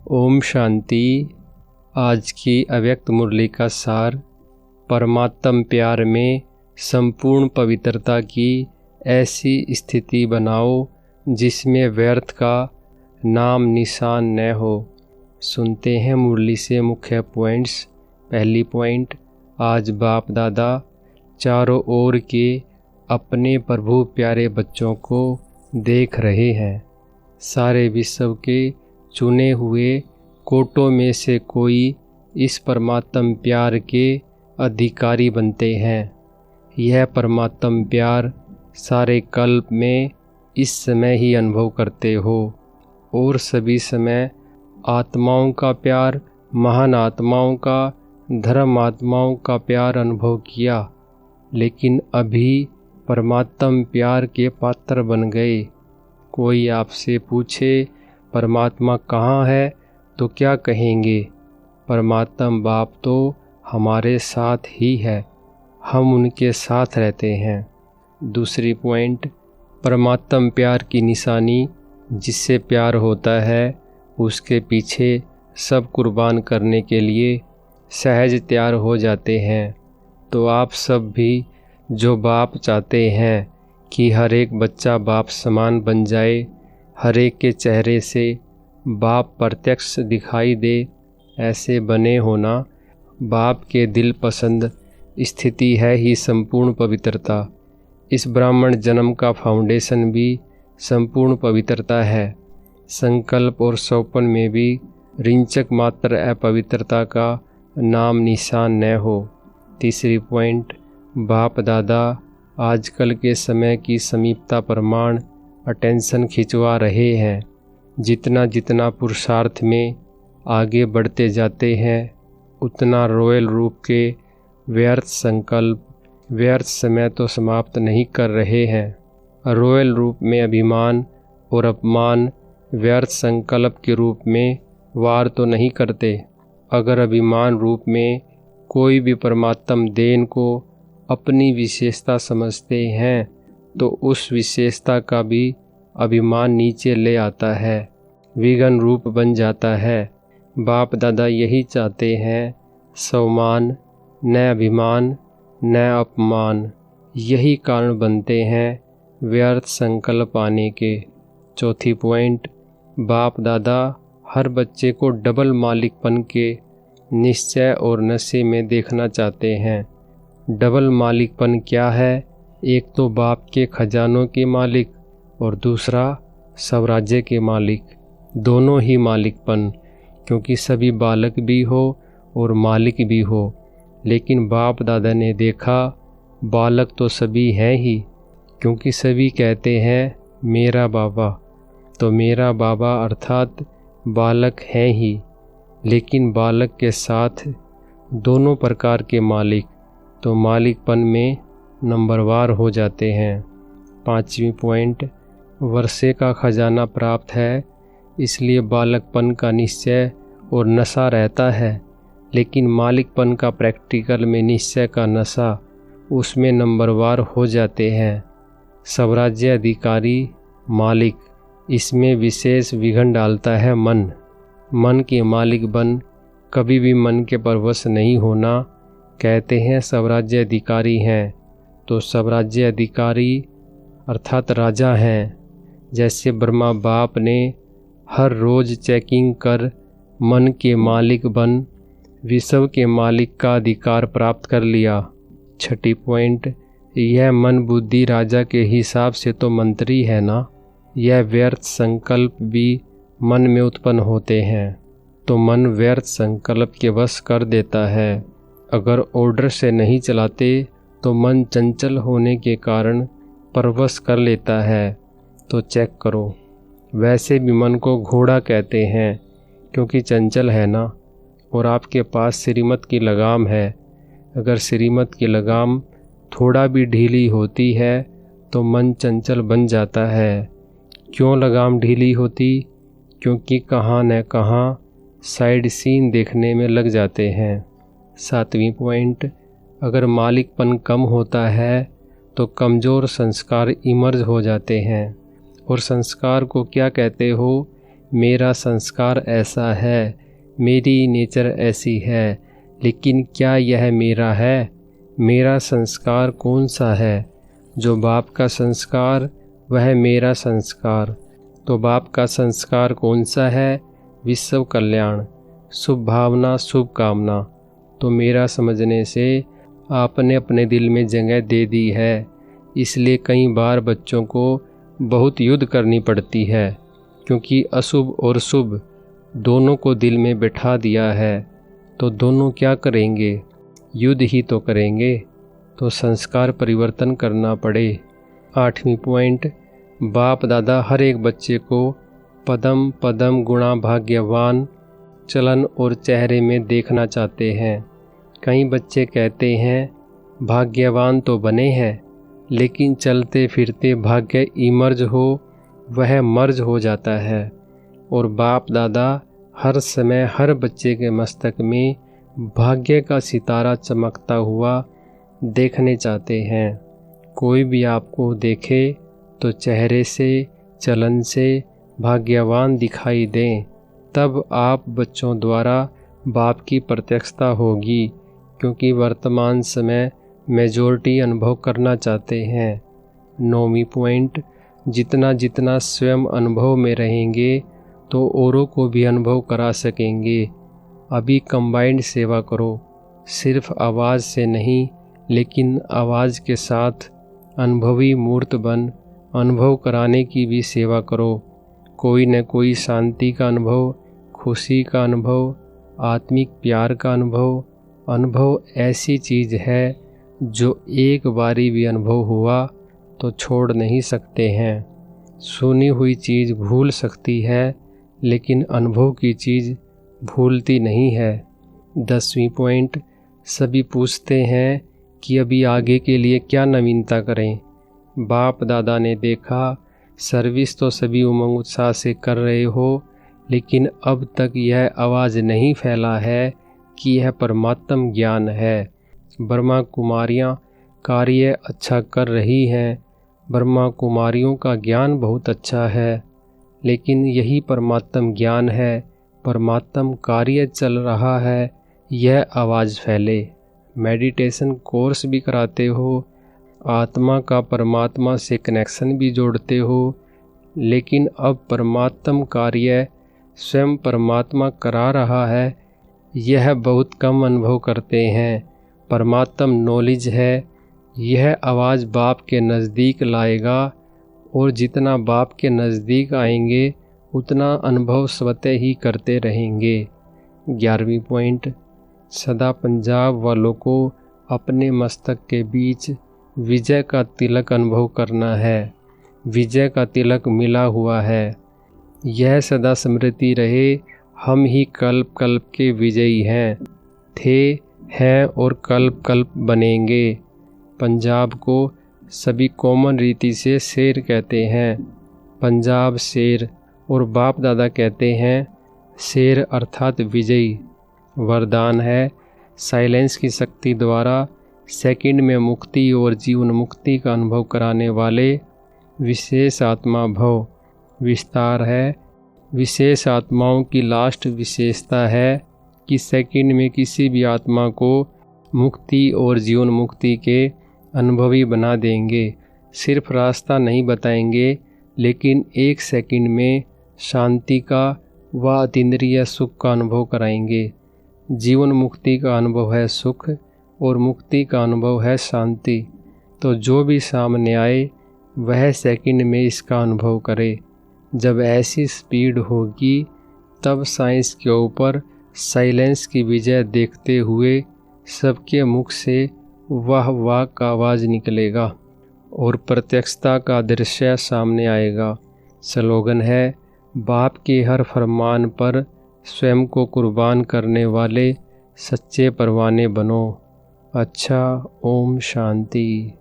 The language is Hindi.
ओम शांति। आज की अव्यक्त मुरली का सार, परमात्म प्यार में संपूर्ण पवित्रता की ऐसी स्थिति बनाओ जिसमें व्यर्थ का नाम निशान न हो। सुनते हैं मुरली से मुख्य पॉइंट्स। पहली पॉइंट, आज बाप दादा चारों ओर के अपने प्रभु प्यारे बच्चों को देख रहे हैं। सारे विश्व के चुने हुए कोटों में से कोई इस परमात्म प्यार के अधिकारी बनते हैं। यह परमात्म प्यार सारे कल्प में इस समय ही अनुभव करते हो और सभी समय आत्माओं का प्यार, महान आत्माओं का, धर्म आत्माओं का प्यार अनुभव किया, लेकिन अभी परमात्म प्यार के पात्र बन गए। कोई आपसे पूछे परमात्मा कहाँ है तो क्या कहेंगे? परमात्मा बाप तो हमारे साथ ही है, हम उनके साथ रहते हैं। दूसरी पॉइंट, परमात्म प्यार की निशानी जिससे प्यार होता है उसके पीछे सब कुर्बान करने के लिए सहज तैयार हो जाते हैं। तो आप सब भी जो बाप चाहते हैं कि हर एक बच्चा बाप समान बन जाए, हर एक के चेहरे से बाप प्रत्यक्ष दिखाई दे, ऐसे बने होना। बाप के दिल पसंद स्थिति है ही संपूर्ण पवित्रता। इस ब्राह्मण जन्म का फाउंडेशन भी संपूर्ण पवित्रता है। संकल्प और सौपन में भी रिंचक मात्र अपवित्रता का नाम निशान न हो। तीसरी पॉइंट, बाप दादा आजकल के समय की समीपता प्रमाण अटेंशन खिंचवा रहे हैं। जितना जितना पुरुषार्थ में आगे बढ़ते जाते हैं उतना रॉयल रूप के व्यर्थ संकल्प, व्यर्थ समय तो समाप्त नहीं कर रहे हैं। रॉयल रूप में अभिमान और अपमान व्यर्थ संकल्प के रूप में वार तो नहीं करते। अगर अभिमान रूप में कोई भी परमात्म देन को अपनी विशेषता समझते हैं तो उस विशेषता का भी अभिमान नीचे ले आता है, विघन रूप बन जाता है। बाप दादा यही चाहते हैं, सम्मान न अभिमान न अपमान। यही कारण बनते हैं व्यर्थ संकल्प आने के। चौथी पॉइंट, बाप दादा हर बच्चे को डबल मालिकपन के निश्चय और नशे में देखना चाहते हैं। डबल मालिकपन क्या है? एक तो बाप के खजानों के मालिक और दूसरा स्वराज्य के मालिक। दोनों ही मालिकपन, क्योंकि सभी बालक भी हो और मालिक भी हो। लेकिन बाप दादा ने देखा बालक तो सभी हैं ही, क्योंकि सभी कहते हैं मेरा बाबा। तो मेरा बाबा अर्थात बालक हैं ही, लेकिन बालक के साथ दोनों प्रकार के मालिक, तो मालिकपन में नंबरवार हो जाते हैं। पांचवी पॉइंट, वर्षे का खजाना प्राप्त है इसलिए बालकपन का निश्चय और नशा रहता है, लेकिन मालिकपन का प्रैक्टिकल में निश्चय का नशा, उसमें नंबरवार हो जाते हैं। स्वराज्य अधिकारी मालिक, इसमें विशेष विघन डालता है मन। मन के मालिक बन कभी भी मन के परवश नहीं होना। कहते हैं स्वराज्य अधिकारी हैं, तो स्वराज्य अधिकारी अर्थात राजा हैं। जैसे ब्रह्मा बाप ने हर रोज़ चेकिंग कर मन के मालिक बन विश्व के मालिक का अधिकार प्राप्त कर लिया। छठी पॉइंट, यह मन बुद्धि राजा के हिसाब से तो मंत्री है ना। यह व्यर्थ संकल्प भी मन में उत्पन्न होते हैं, तो मन व्यर्थ संकल्प के वश कर देता है। अगर ऑर्डर से नहीं चलाते तो मन चंचल होने के कारण परवश कर लेता है। तो चेक करो। वैसे भी मन को घोड़ा कहते हैं क्योंकि चंचल है ना, और आपके पास श्रीमत की लगाम है। अगर श्रीमत की लगाम थोड़ा भी ढीली होती है तो मन चंचल बन जाता है। क्यों लगाम ढीली होती? क्योंकि कहाँ न कहाँ साइड सीन देखने में लग जाते हैं। सातवीं पॉइंट, अगर मालिकपन कम होता है तो कमज़ोर संस्कार इमर्ज हो जाते हैं। और संस्कार को क्या कहते हो मेरा संस्कार ऐसा है, मेरी नेचर ऐसी है, लेकिन क्या यह मेरा है? मेरा संस्कार कौन सा है? जो बाप का संस्कार वह मेरा संस्कार। तो बाप का संस्कार कौन सा है? विश्व कल्याण, शुभ भावना, शुभ कामना। तो मेरा समझने से आपने अपने दिल में जगह दे दी है, इसलिए कई बार बच्चों को बहुत युद्ध करनी पड़ती है, क्योंकि अशुभ और शुभ दोनों को दिल में बैठा दिया है। तो दोनों क्या करेंगे? युद्ध ही तो करेंगे। तो संस्कार परिवर्तन करना पड़े। 8वीं पॉइंट, बाप दादा हर एक बच्चे को पदम पदम गुणा भाग्यवान चलन और चेहरे में देखना चाहते हैं। कई बच्चे कहते हैं भाग्यवान तो बने हैं, लेकिन चलते फिरते भाग्य इमर्ज हो, वह मर्ज हो जाता है। और बाप दादा हर समय हर बच्चे के मस्तक में भाग्य का सितारा चमकता हुआ देखने चाहते हैं। कोई भी आपको देखे तो चेहरे से, चलन से भाग्यवान दिखाई दें, तब आप बच्चों द्वारा बाप की प्रत्यक्षता होगी, क्योंकि वर्तमान समय मेजॉरिटी अनुभव करना चाहते हैं। 9वीं पॉइंट, जितना जितना स्वयं अनुभव में रहेंगे तो औरों को भी अनुभव करा सकेंगे। अभी कंबाइंड सेवा करो, सिर्फ आवाज़ से नहीं, लेकिन आवाज़ के साथ अनुभवी मूर्त बन अनुभव कराने की भी सेवा करो। कोई न कोई शांति का अनुभव, खुशी का अनुभव, आत्मिक प्यार का अनुभव ऐसी चीज़ है जो एक बारी भी अनुभव हुआ तो छोड़ नहीं सकते हैं। सुनी हुई चीज़ भूल सकती है, लेकिन अनुभव की चीज़ भूलती नहीं है। 10वीं पॉइंट, सभी पूछते हैं कि अभी आगे के लिए क्या नवीनता करें। बाप दादा ने देखा सर्विस तो सभी उमंग उत्साह से कर रहे हो, लेकिन अब तक यह आवाज़ नहीं फैला है कि यह परमात्म ज्ञान है। ब्रह्मा कुमारियाँ कार्य अच्छा कर रही हैं, ब्रह्मा कुमारियों का ज्ञान बहुत अच्छा है, लेकिन यही परमात्म ज्ञान है, परमात्म कार्य चल रहा है, यह आवाज़ फैले। मेडिटेशन कोर्स भी कराते हो, आत्मा का परमात्मा से कनेक्शन भी जोड़ते हो, लेकिन अब परमात्म कार्य स्वयं परमात्मा करा रहा है, यह बहुत कम अनुभव करते हैं। परमात्म नॉलेज है, यह आवाज़ बाप के नज़दीक लाएगा, और जितना बाप के नज़दीक आएंगे उतना अनुभव स्वतः ही करते रहेंगे। 11वीं पॉइंट, सदा पंजाब वालों को अपने मस्तक के बीच विजय का तिलक अनुभव करना है। विजय का तिलक मिला हुआ है, यह सदा स्मृति रहे, हम ही कल्प कल्प के विजयी हैं, थे, हैं और कल्प कल्प बनेंगे। पंजाब को सभी कॉमन रीति से शेर कहते हैं, पंजाब शेर, और बाप दादा कहते हैं शेर अर्थात विजयी। वरदान है साइलेंस की शक्ति द्वारा सेकंड में मुक्ति और जीवन मुक्ति का अनुभव कराने वाले विशेष आत्मा भव। विस्तार है, विशेष आत्माओं की लास्ट विशेषता है कि सेकंड में किसी भी आत्मा को मुक्ति और जीवन मुक्ति के अनुभवी बना देंगे। सिर्फ रास्ता नहीं बताएंगे, लेकिन 1 सेकंड में शांति का व अतीन्द्रिय सुख का अनुभव कराएंगे। जीवन मुक्ति का अनुभव है सुख और मुक्ति का अनुभव है शांति। तो जो भी सामने आए वह सेकंड में इसका अनुभव करे। जब ऐसी स्पीड होगी तब साइंस के ऊपर साइलेंस की विजय देखते हुए सबके मुख से वाह वाह का आवाज़ निकलेगा और प्रत्यक्षता का दृश्य सामने आएगा। स्लोगन है, बाप के हर फरमान पर स्वयं को कुर्बान करने वाले सच्चे परवाने बनो। अच्छा, ओम शांति।